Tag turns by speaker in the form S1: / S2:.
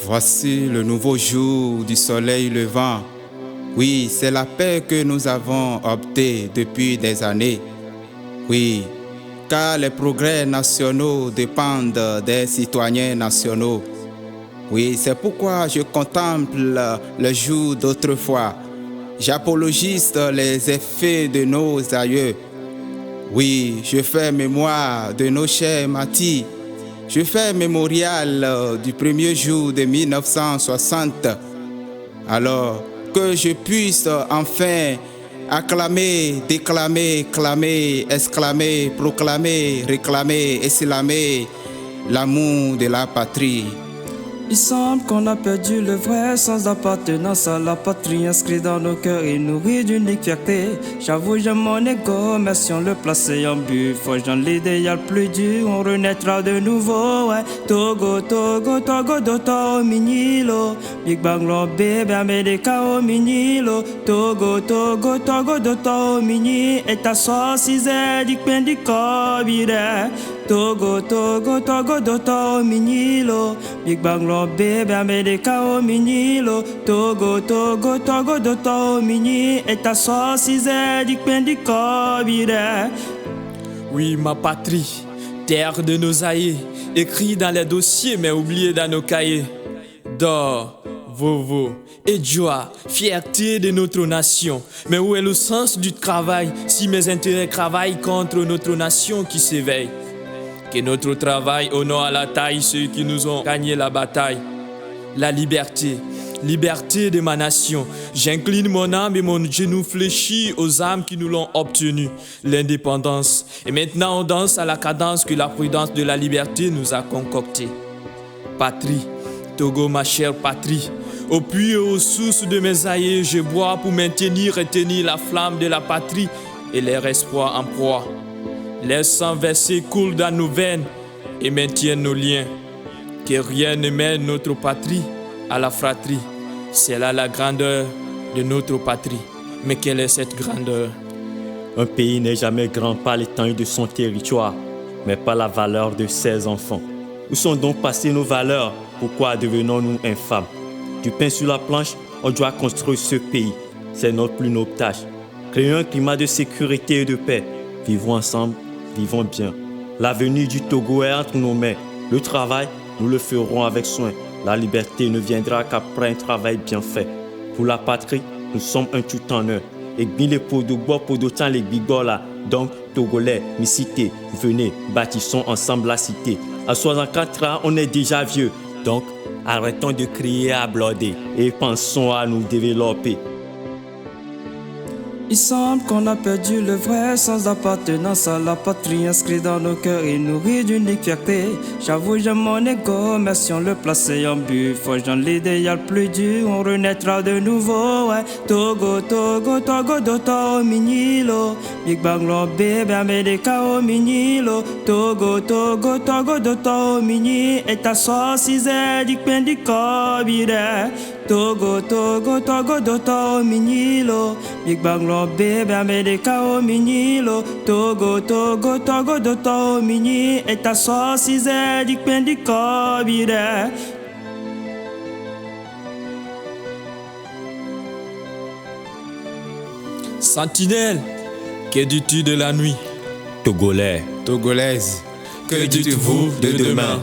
S1: Voici le nouveau jour du soleil levant. Oui, c'est la paix que nous avons opté depuis des années. Oui, car les progrès nationaux dépendent des citoyens nationaux. Oui, c'est pourquoi je contemple le jour d'autrefois. J'apologise les effets de nos aïeux. Oui, je fais mémoire de nos chers martyrs. Je fais mémorial du premier jour de 1960. Alors que je puisse enfin acclamer, déclamer, clamer, exclamer, proclamer, réclamer, exclamer l'amour de la patrie.
S2: Il semble qu'on a perdu le vrai sens d'appartenance à la patrie inscrit dans nos cœurs et nourri d'unique fierté. J'avoue, j'aime mon ego, mais si on le plaçait en but, forgeant l'idéal plus dur, on renaîtra de nouveau. Ouais. Togo, Togo, Togo, Doto, Minilo. Big Bang, Lord, baby, America, oh, Minilo. Togo, Togo, Togo, Doto, Mini. Et ta sauce, c'est du pain du cobire. Togo, Togo, Togo, Doto, Minilo. Big Bang, Lord, baby, America, oh, Minilo. Togo, Togo, Togo, Doto, Mini. Et ta sauce, c'est du pain du cobire.
S3: Oui, ma patrie, terre de nos aïeux, écrit dans les dossiers mais oublié dans nos cahiers. D'or, vovo et joie, fierté de notre nation. Mais où est le sens du travail si mes intérêts travaillent contre notre nation qui s'éveille? Que notre travail honore à la taille ceux qui nous ont gagné la bataille. La liberté, liberté de ma nation. J'incline mon âme et mon genou fléchi aux âmes qui nous l'ont obtenu. L'indépendance. Et maintenant on danse à la cadence que la prudence de la liberté nous a concoctée. Patrie, Togo ma chère patrie. Au puits et aux sources de mes aïeux, je bois pour maintenir et tenir la flamme de la patrie et leur espoir en proie. Les sangs versés coulent dans nos veines et maintiennent nos liens. Que rien ne mène notre patrie à la fratrie. C'est là la grandeur de notre patrie. Mais quelle est cette grandeur?
S4: Un pays n'est jamais grand par l'étendue de son territoire, mais par la valeur de ses enfants. Où sont donc passées nos valeurs? Pourquoi devenons-nous infâmes? Du pain sur la planche, on doit construire ce pays. C'est notre plus noble tâche. Créons un climat de sécurité et de paix. Vivons ensemble, vivons bien. L'avenir du Togo est entre nos mains. Le travail, nous le ferons avec soin. La liberté ne viendra qu'après un travail bien fait. Pour la patrie, nous sommes un tout en un. Et bien les pots de bois pour d'autant les bigolas. Donc, Togolais, mes cités, venez, bâtissons ensemble la cité. À 64 ans, on est déjà vieux. Donc, arrêtons de crier à bloder et pensons à nous développer.
S2: Il semble qu'on a perdu le vrai sens d'appartenance à la patrie inscrit dans nos cœurs et nourri d'unique fierté. J'avoue, j'aime mon ego, mais si on le plaçait en but, forgeant l'idéal plus dur, on renaîtra de nouveau. Ouais. Togo, Togo, Togo, Doto, Minilo. Big Bang, Lord, baby, America, oh, Minilo. Togo, Togo, Togo, Doto, Mini. Et ta sauce, c'est du pain du cobire. Togo, Togo, Togo, Doto, Minilo. Big Bang, Lord, baby, America, oh, Minilo. Togo, Togo, Togo, Doto, Mini. Et ta sauce, c'est du pain du cobire.
S3: Sentinelle, que dis-tu de la nuit?
S4: Togolais,
S1: Togolaise,
S3: Que dites-vous de demain?